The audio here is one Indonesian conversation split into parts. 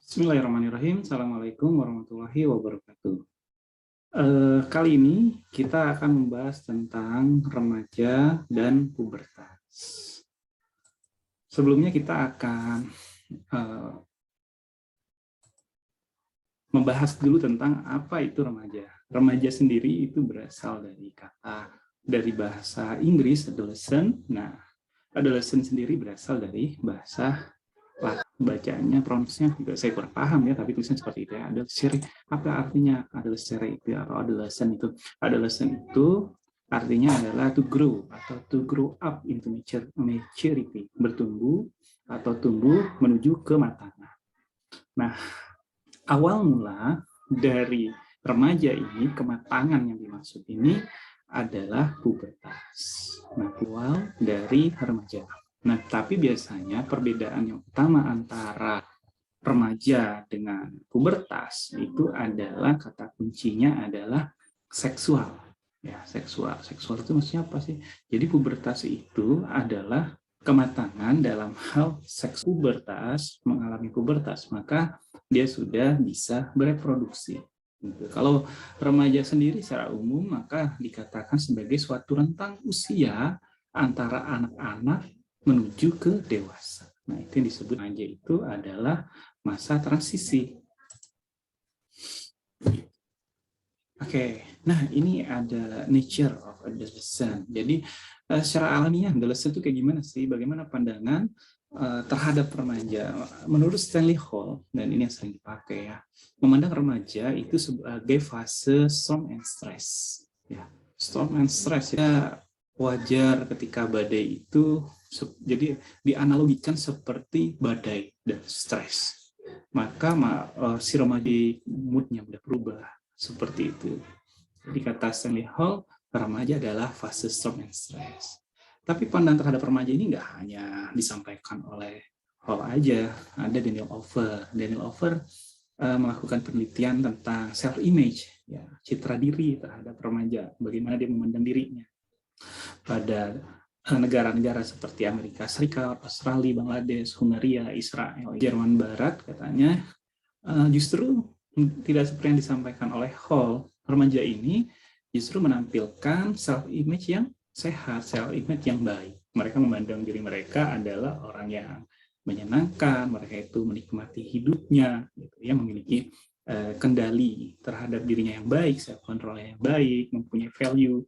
Bismillahirrahmanirrahim. Assalamualaikum warahmatullahi wabarakatuh. Kali ini kita akan membahas tentang remaja dan pubertas. Sebelumnya kita akan membahas dulu tentang apa itu remaja. Remaja sendiri itu berasal dari bahasa Inggris adolescent. Nah, adolescent sendiri berasal dari bahasa bacanya, pronunciation juga saya kurang paham ya, tapi tulisan seperti itu ya. Adolescere, apa artinya adolescere itu atau adolescent itu? Adolescent itu artinya adalah to grow atau to grow up into maturity, bertumbuh atau tumbuh menuju kematangan. Nah, awal mula dari remaja ini, kematangan yang dimaksud ini adalah pubertas. Nah, awal dari remaja. Nah, tapi biasanya perbedaan yang utama antara remaja dengan pubertas itu adalah kata kuncinya adalah seksual. Ya, seksual. Seksual itu maksudnya apa sih? Jadi pubertas itu adalah kematangan dalam hal seks. Pubertas, mengalami pubertas, maka dia sudah bisa bereproduksi. Kalau remaja sendiri secara umum maka dikatakan sebagai suatu rentang usia antara anak-anak menuju ke dewasa. Nah, itu yang disebut remaja itu adalah masa transisi. Oke, nah ini ada nature of adolescent. Jadi secara alamiah adolescent itu kayak gimana sih? Bagaimana pandangan terhadap remaja? Menurut Stanley Hall, dan ini yang sering dipakai ya, memandang remaja itu sebagai fase storm and stress. Ya, storm and stress ya wajar ketika badai itu, jadi dianalogikan seperti badai dan stres. Maka si remaja moodnya udah berubah seperti itu. Jadi kata Stanley Hall, remaja adalah fase storm and stress. Tapi pandangan terhadap remaja ini nggak hanya disampaikan oleh Hall aja, ada Daniel Over. Daniel Over melakukan penelitian tentang self-image, ya, citra diri terhadap remaja, bagaimana dia memandang dirinya. Pada negara-negara seperti Amerika Serikat, Australia, Bangladesh, Hungaria, Israel, Jerman Barat, katanya justru tidak seperti yang disampaikan oleh Hall, remaja ini justru menampilkan self-image yang sehat, self-image yang baik. Mereka memandang diri mereka adalah orang yang menyenangkan, mereka itu menikmati hidupnya, gitu ya, memiliki kendali terhadap dirinya yang baik, self-control yang baik, mempunyai value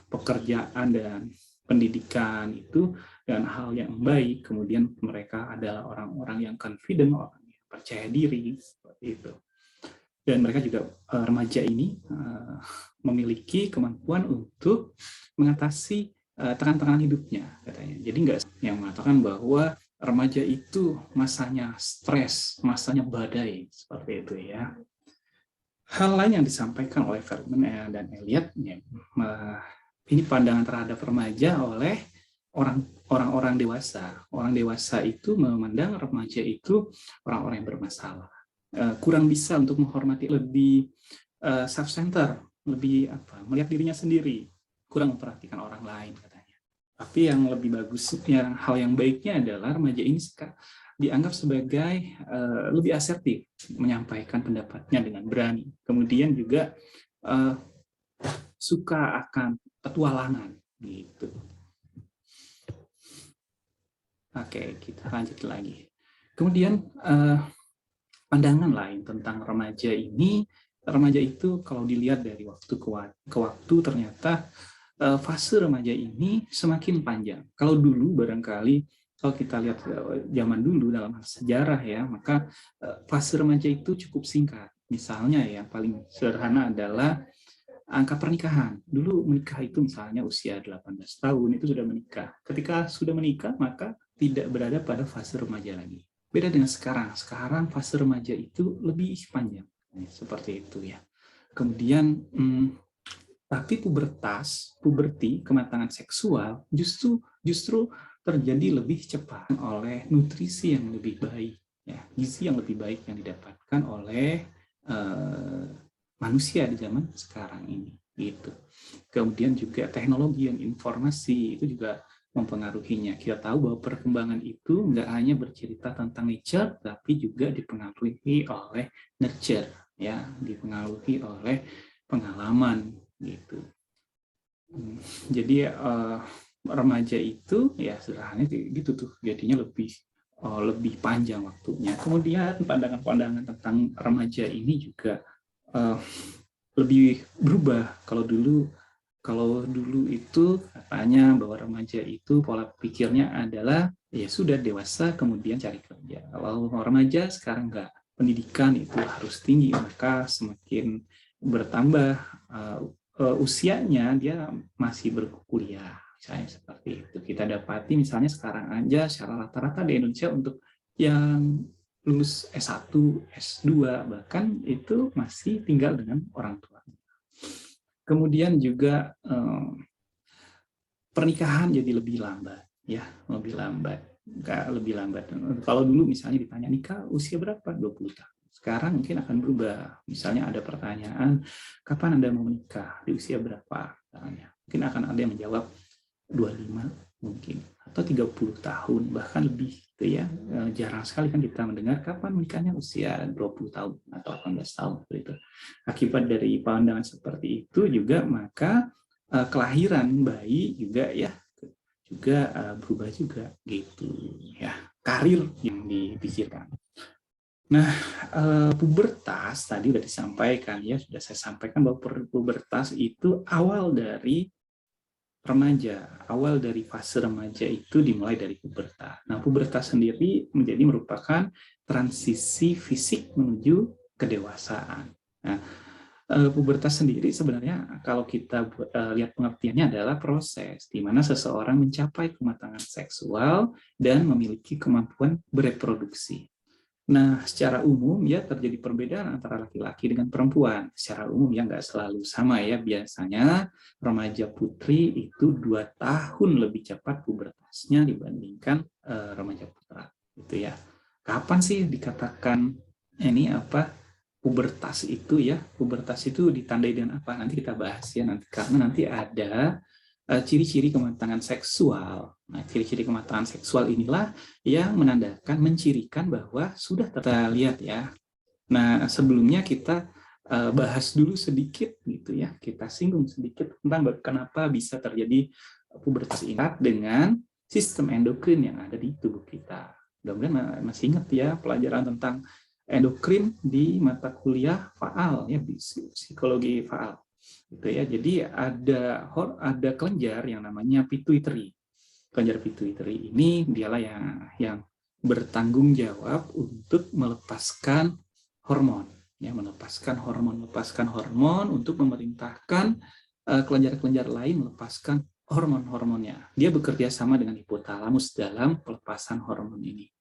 pekerjaan dan pendidikan itu dengan hal yang baik. Kemudian mereka adalah orang-orang yang confident, orang yang percaya diri, seperti itu. Dan mereka juga remaja ini memiliki kemampuan untuk mengatasi tekanan-tekanan hidupnya, katanya. Jadi enggak yang mengatakan bahwa remaja itu masanya stres, masanya badai, seperti itu ya. Hal lain yang disampaikan oleh Feldman dan Elliot, ya, ini pandangan terhadap remaja oleh orang-orang dewasa. Orang dewasa itu memandang remaja itu orang-orang yang bermasalah, kurang bisa untuk menghormati, lebih self-center, lebih melihat dirinya sendiri, kurang memperhatikan orang lain, katanya. Tapi yang lebih bagus, hal yang baiknya adalah remaja ini dianggap sebagai lebih asertif, menyampaikan pendapatnya dengan berani. Kemudian juga suka akan petualangan, gitu. Oke, kita lanjut lagi. Kemudian pandangan lain tentang remaja ini, remaja itu kalau dilihat dari waktu ke waktu ternyata fase remaja ini semakin panjang. Kalau dulu barangkali, kalau kita lihat zaman dulu dalam sejarah ya, maka fase remaja itu cukup singkat. Misalnya yang paling sederhana adalah angka pernikahan. Dulu menikah itu misalnya usia 18 tahun itu sudah menikah. Ketika sudah menikah maka tidak berada pada fase remaja lagi. Beda dengan sekarang. Sekarang fase remaja itu lebih panjang. Seperti itu ya. Kemudian tapi puberti, kematangan seksual justru terjadi lebih cepat oleh nutrisi yang lebih baik, ya, gizi yang lebih baik yang didapatkan oleh manusia di zaman sekarang ini, gitu. Kemudian juga teknologi yang informasi itu juga mempengaruhinya. Kita tahu bahwa perkembangan itu nggak hanya bercerita tentang nature, tapi juga dipengaruhi oleh nurture, ya, dipengaruhi oleh pengalaman gitu. Jadi remaja itu ya sederhananya gitu tuh, jadinya lebih panjang waktunya. Kemudian pandangan-pandangan tentang remaja ini juga lebih berubah. Kalau dulu itu katanya bahwa remaja itu pola pikirnya adalah ya sudah dewasa kemudian cari kerja. Kalau remaja sekarang enggak, pendidikan itu harus tinggi, maka semakin bertambah usianya dia masih berkuliah. Misalnya seperti itu. Kita dapati misalnya sekarang aja secara rata-rata di Indonesia untuk yang lulus S1, S2 bahkan itu masih tinggal dengan orang tua. Kemudian juga pernikahan jadi lebih lambat, ya, lebih lambat. Lebih lambat. Kalau dulu misalnya ditanya nikah usia berapa? 20 tahun. Sekarang mungkin akan berubah. Misalnya ada pertanyaan, kapan Anda mau menikah? Di usia berapa? Mungkin akan ada yang menjawab 25 mungkin, atau 30 tahun, bahkan lebih gitu ya. Jarang sekali kan kita mendengar kapan menikahnya usia 20 tahun atau 18 tahun gitu. Akibat dari pandangan seperti itu juga maka kelahiran bayi juga ya juga berubah juga gitu ya, karir yang dipikirkan. Nah, pubertas tadi sudah disampaikan ya, sudah saya sampaikan bahwa pubertas itu awal dari remaja, awal dari fase remaja itu dimulai dari pubertas. Nah, pubertas sendiri merupakan transisi fisik menuju kedewasaan. Nah, pubertas sendiri sebenarnya kalau kita lihat pengertiannya adalah proses di mana seseorang mencapai kematangan seksual dan memiliki kemampuan bereproduksi. Nah, secara umum ya terjadi perbedaan antara laki-laki dengan perempuan. Secara umum ya nggak selalu sama ya. Biasanya remaja putri itu 2 tahun lebih cepat pubertasnya dibandingkan remaja putra. Gitu ya. Kapan sih dikatakan ini apa pubertas itu ya? Pubertas itu ditandai dengan apa? Nanti kita bahas ya nanti, karena nanti ada ciri-ciri kematangan seksual. Nah, ciri-ciri kematangan seksual inilah yang menandakan, mencirikan bahwa sudah kita lihat ya. Nah, sebelumnya kita bahas dulu sedikit gitu ya. Kita singgung sedikit tentang kenapa bisa terjadi pubertas ini dengan sistem endokrin yang ada di tubuh kita. Mudah-mudahan masih ingat ya pelajaran tentang endokrin di mata kuliah FAAL ya, psikologi FAAL. Gitu ya. Jadi ada kelenjar yang namanya pituitary. Kelenjar pituitary ini dialah yang bertanggung jawab untuk melepaskan hormon, ya, melepaskan hormon untuk memerintahkan kelenjar-kelenjar lain melepaskan hormon-hormonnya. Dia bekerja sama dengan hipotalamus dalam pelepasan hormon ini.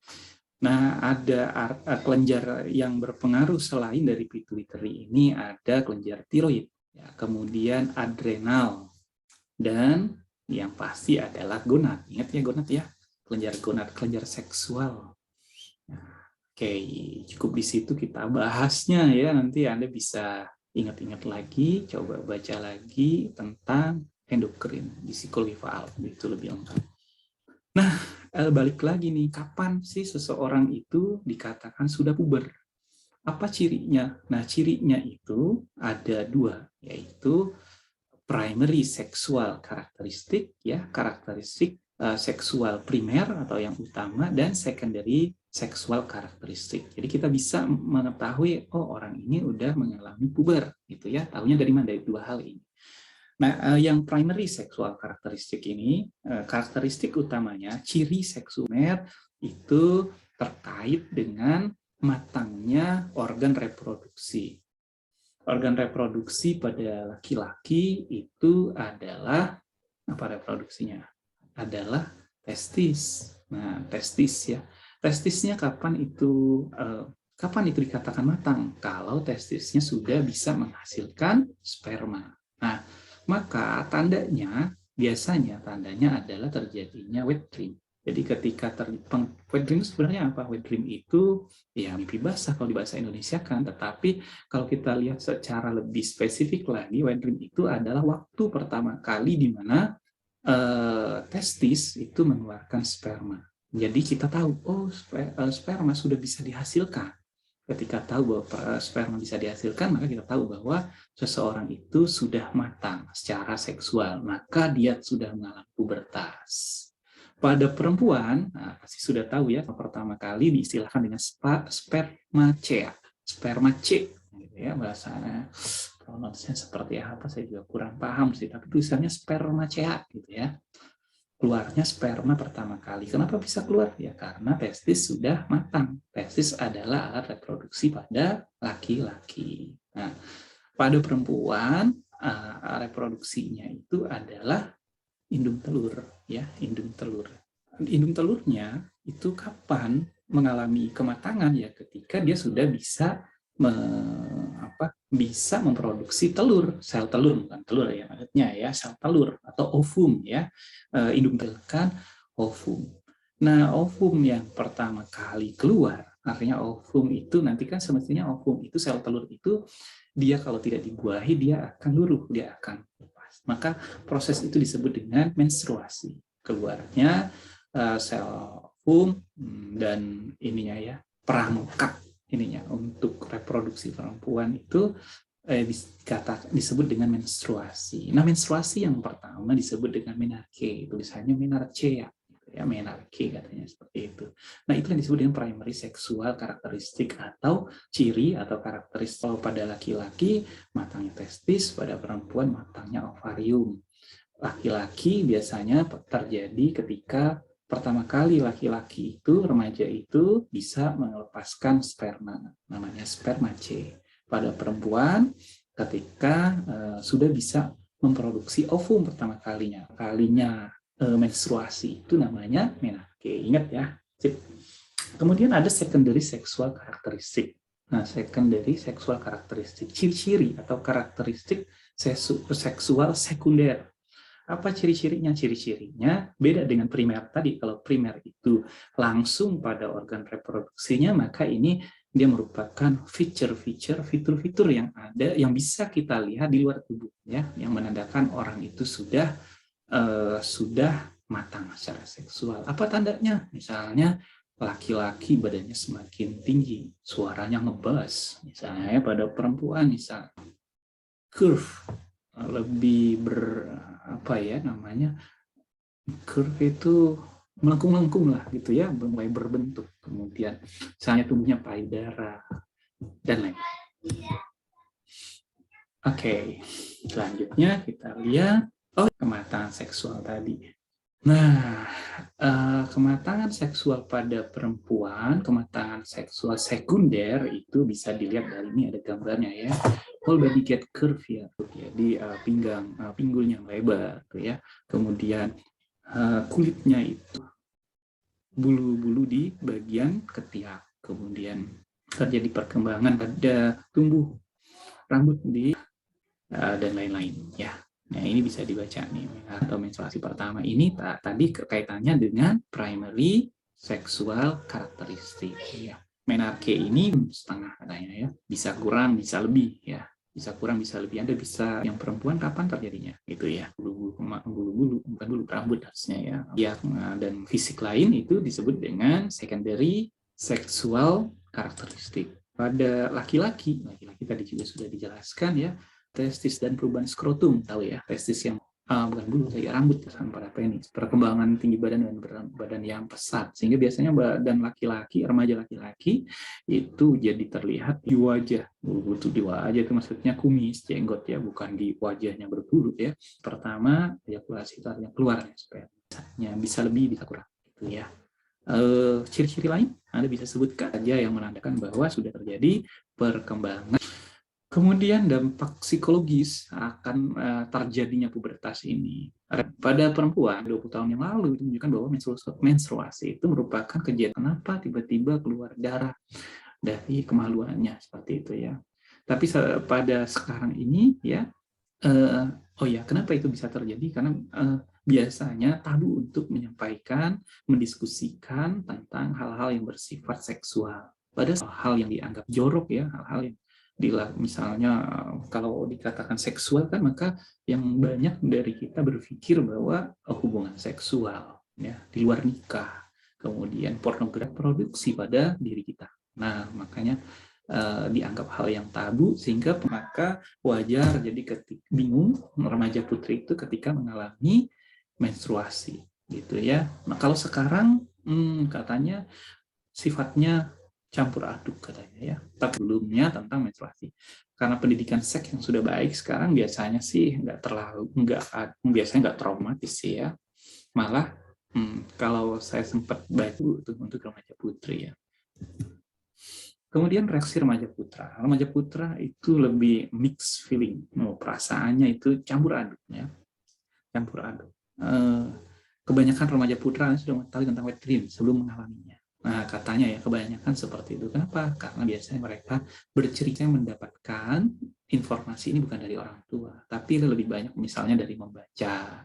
Nah, ada kelenjar yang berpengaruh selain dari pituitary ini, ada kelenjar tiroid, ya, kemudian adrenal, dan yang pasti adalah gonad. Ingat ya gonad ya, kelenjar gonad, kelenjar seksual. Nah, oke, cukup di situ kita bahasnya ya. Nanti Anda bisa ingat-ingat lagi, coba baca lagi tentang endokrin di psikologi faal, itu lebih lengkap. Nah, balik lagi nih, kapan sih seseorang itu dikatakan sudah puber? Apa cirinya? Nah, cirinya itu ada 2, yaitu primary sexual karakteristik, ya, karakteristik seksual primer atau yang utama, dan secondary seksual karakteristik. Jadi kita bisa mengetahui, oh orang ini udah mengalami puber, gitu ya. Tahunya dari mana? Dari 2 hal ini. Nah, yang primary seksual karakteristik ini, karakteristik utamanya, ciri seksual itu terkait dengan matangnya organ reproduksi. Organ reproduksi pada laki-laki itu adalah, apa reproduksinya? Adalah testis. Nah, testis ya. Testisnya kapan itu dikatakan matang? Kalau testisnya sudah bisa menghasilkan sperma. Nah, maka biasanya tandanya adalah terjadinya wet dream. Jadi ketika wet dream sebenarnya apa? Wet dream itu ya mimpi basah kalau di bahasa Indonesia kan, tetapi kalau kita lihat secara lebih spesifik lagi, wet dream itu adalah waktu pertama kali di mana testis itu mengeluarkan sperma. Jadi kita tahu, oh sperma sudah bisa dihasilkan. Ketika tahu bahwa sperma bisa dihasilkan, maka kita tahu bahwa seseorang itu sudah matang secara seksual, maka dia sudah mengalami pubertas. Pada perempuan, nah, pasti sudah tahu ya, pertama kali diistilahkan dengan spermacea, sperma C, gitu ya bahasanya. Pronunciasinya seperti apa saya juga kurang paham sih, tapi tulisannya spermacea gitu ya. Keluarnya sperma pertama kali. Kenapa bisa keluar? Ya karena testis sudah matang. Testis adalah alat reproduksi pada laki-laki. Nah, pada perempuan reproduksinya itu adalah indung telur, ya, indung telur. Indung telurnya itu kapan mengalami kematangan ya ketika dia sudah bisa bisa memproduksi telur, sel telur, bukan telur ya maksudnya ya, sel telur atau ovum ya, indung telur kan ovum. Nah, ovum yang pertama kali keluar, artinya ovum itu nanti kan semestinya ovum itu sel telur itu dia kalau tidak dibuahi dia akan luruh, dia akan lepas. Maka proses itu disebut dengan menstruasi. Keluarnya sel ovum dan ininya ya, perangkap ininya untuk reproduksi perempuan itu disebut dengan menstruasi. Nah, menstruasi yang pertama disebut dengan menarche, tulisannya menarchea, ya menarche katanya seperti itu. Nah, itu yang disebut dengan primary sexual karakteristik atau ciri atau karakteristik pada laki-laki matangnya testis, pada perempuan matangnya ovarium. Laki-laki biasanya terjadi ketika pertama kali laki-laki itu, remaja itu bisa melepaskan sperma, namanya sperma C. Pada perempuan, ketika sudah bisa memproduksi ovum pertama kalinya menstruasi, itu namanya menarche. Ingat ya. Kemudian ada secondary sexual karakteristik. Nah, secondary sexual karakteristik, ciri-ciri atau karakteristik seksual sekunder. Apa ciri-cirinya? Ciri-cirinya beda dengan primer tadi. Kalau primer itu langsung pada organ reproduksinya, maka ini dia merupakan fitur-fitur yang ada, yang bisa kita lihat di luar tubuh, ya, yang menandakan orang itu sudah matang secara seksual. Apa tandanya? Misalnya laki-laki badannya semakin tinggi, suaranya ngebas, misalnya pada perempuan, misalnya curve lebih curve itu melengkung-lengkung lah gitu ya, mulai berbentuk, kemudian misalnya tubuhnya payudara dan lain. Oke, selanjutnya kita lihat kematangan seksual tadi. Nah, kematangan seksual pada perempuan, kematangan seksual sekunder itu bisa dilihat dari ini, ada gambarnya ya. Whole body get curve ya, jadi pinggulnya lebar, ya. Kemudian kulitnya itu bulu-bulu di bagian ketiak, kemudian terjadi perkembangan pada tumbuh rambut di dan lain-lain ya. Nah, ini bisa dibaca nih, atau menstruasi pertama ini tadi kaitannya dengan primary sexual karakteristik ya. Menarche ini setengah katanya ya, bisa kurang bisa lebih ya, bisa kurang bisa lebih. Anda bisa yang perempuan kapan terjadinya gitu ya, bulu-bulu bukan bulu rambut harusnya ya. Ya, dan fisik lain itu disebut dengan secondary sexual karakteristik. Pada laki-laki tadi juga sudah dijelaskan ya, testis dan perubahan skrotum, tahu ya, testis yang bukan bulu, saya rambut pada penis, perkembangan tinggi badan dan berat badan yang pesat, sehingga biasanya badan laki-laki, remaja laki-laki itu jadi terlihat di wajah, bulu di wajah itu maksudnya kumis, jenggot ya, bukan di wajahnya berbulu ya. Pertama, ejakulasi itu artinya keluarnya spermanya, bisa lebih bisa kurang gitu ya. Ciri-ciri lain Anda bisa sebutkan saja yang menandakan bahwa sudah terjadi perkembangan. Kemudian dampak psikologis akan terjadinya pubertas ini. Pada perempuan 20 tahun yang lalu itu menunjukkan bahwa menstruasi itu merupakan kejadian kenapa tiba-tiba keluar darah dari kemaluannya seperti itu ya. Tapi pada sekarang ini ya, kenapa itu bisa terjadi? Karena biasanya tabu untuk menyampaikan, mendiskusikan tentang hal-hal yang bersifat seksual. Pada hal yang dianggap jorok ya, hal-hal yang Misalnya kalau dikatakan seksual kan, maka yang banyak dari kita berpikir bahwa hubungan seksual ya di luar nikah, kemudian pornografi produksi pada diri kita. Nah, makanya dianggap hal yang tabu, sehingga maka wajar jadi bingung remaja putri itu ketika mengalami menstruasi gitu ya. Nah, kalau sekarang katanya sifatnya campur aduk katanya ya. Tapi sebelumnya tentang menstruasi. Karena pendidikan seks yang sudah baik sekarang biasanya sih biasanya nggak traumatis sih ya. Malah kalau saya sempat baca untuk remaja putri ya. Kemudian reaksi remaja putra. Remaja putra itu lebih mixed feeling. Perasaannya itu campur aduk ya. Campur aduk. Kebanyakan remaja putra sudah mengetahui tentang wet dream sebelum mengalaminya. Nah, katanya ya kebanyakan seperti itu. Kenapa? Karena biasanya mereka bercerita mendapatkan informasi ini bukan dari orang tua, tapi lebih banyak misalnya dari membaca,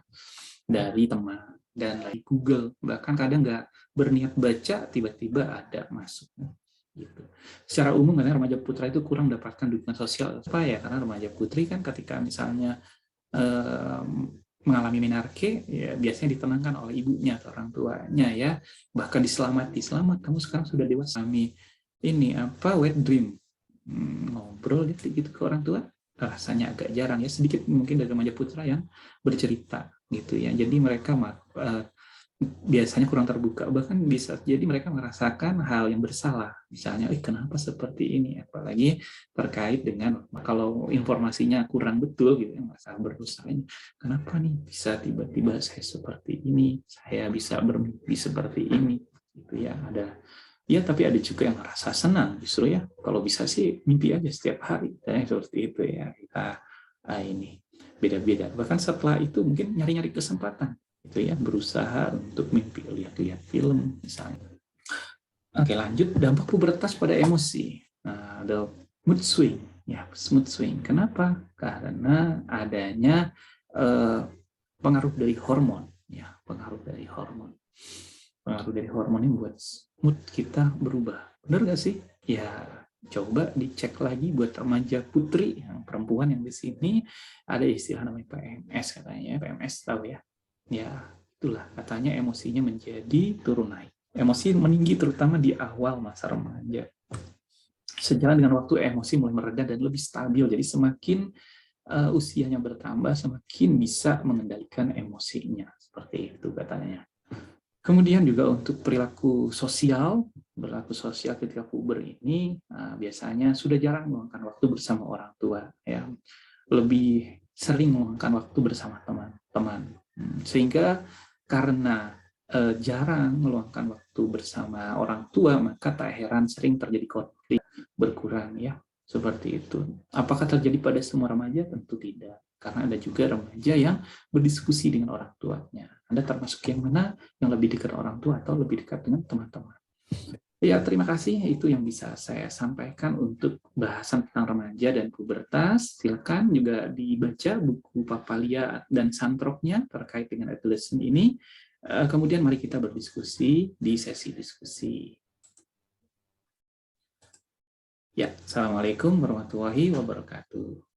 dari teman, dan dari Google. Bahkan kadang nggak berniat baca, tiba-tiba ada masuk. Gitu. Secara umum karena remaja putra itu kurang mendapatkan dukungan sosial. Apa ya? Karena remaja putri kan ketika misalnya mengalami menarke, ya biasanya ditenangkan oleh ibunya atau orang tuanya ya, bahkan selamat kamu sekarang sudah dewasa. Kami ini apa wet dream, ngobrol gitu ke orang tua rasanya agak jarang ya, sedikit mungkin dari remaja putra yang bercerita gitu ya. Jadi mereka biasanya kurang terbuka, bahkan bisa jadi mereka merasakan hal yang bersalah, misalnya kenapa seperti ini, apalagi terkait dengan kalau informasinya kurang betul gitu, merasa berdosa, kenapa nih bisa tiba-tiba saya seperti ini, saya bisa bermimpi seperti ini gitu ya. Ada ya, tapi ada juga yang merasa senang justru ya, kalau bisa sih mimpi aja setiap hari ya, seperti itu ya. Kita ini beda-beda, bahkan setelah itu mungkin nyari-nyari kesempatan itu ya, berusaha untuk mimpi, lihat-lihat film misalnya. Oke, lanjut dampak pubertas pada emosi. Nah, ada mood swing ya, mood swing. Kenapa? Karena adanya pengaruh dari hormon ya, pengaruh dari hormon yang buat mood kita berubah. Benar nggak sih? Ya, coba dicek lagi buat remaja putri yang perempuan yang di sini, ada istilah namanya PMS katanya. PMS tahu ya? Ya, itulah katanya emosinya menjadi turun naik. Emosi meninggi terutama di awal masa remaja. Sejalan dengan waktu, emosi mulai mereda dan lebih stabil. Jadi semakin usianya bertambah, semakin bisa mengendalikan emosinya. Seperti itu katanya. Kemudian juga untuk perilaku sosial ketika puber ini biasanya sudah jarang meluangkan waktu bersama orang tua, ya, lebih sering meluangkan waktu bersama teman-teman. Sehingga karena jarang meluangkan waktu bersama orang tua, maka tak heran sering terjadi konflik berkurang ya, seperti itu. Apakah terjadi pada semua remaja? Tentu tidak. Karena ada juga remaja yang berdiskusi dengan orang tuanya. Anda termasuk yang mana? Yang lebih dekat orang tua atau lebih dekat dengan teman-teman? Ya, terima kasih. Itu yang bisa saya sampaikan untuk bahasan tentang remaja dan pubertas. Silakan juga dibaca buku Papalia dan Santroknya terkait dengan adolescent ini. Kemudian mari kita berdiskusi di sesi diskusi. Ya, Assalamualaikum warahmatullahi wabarakatuh.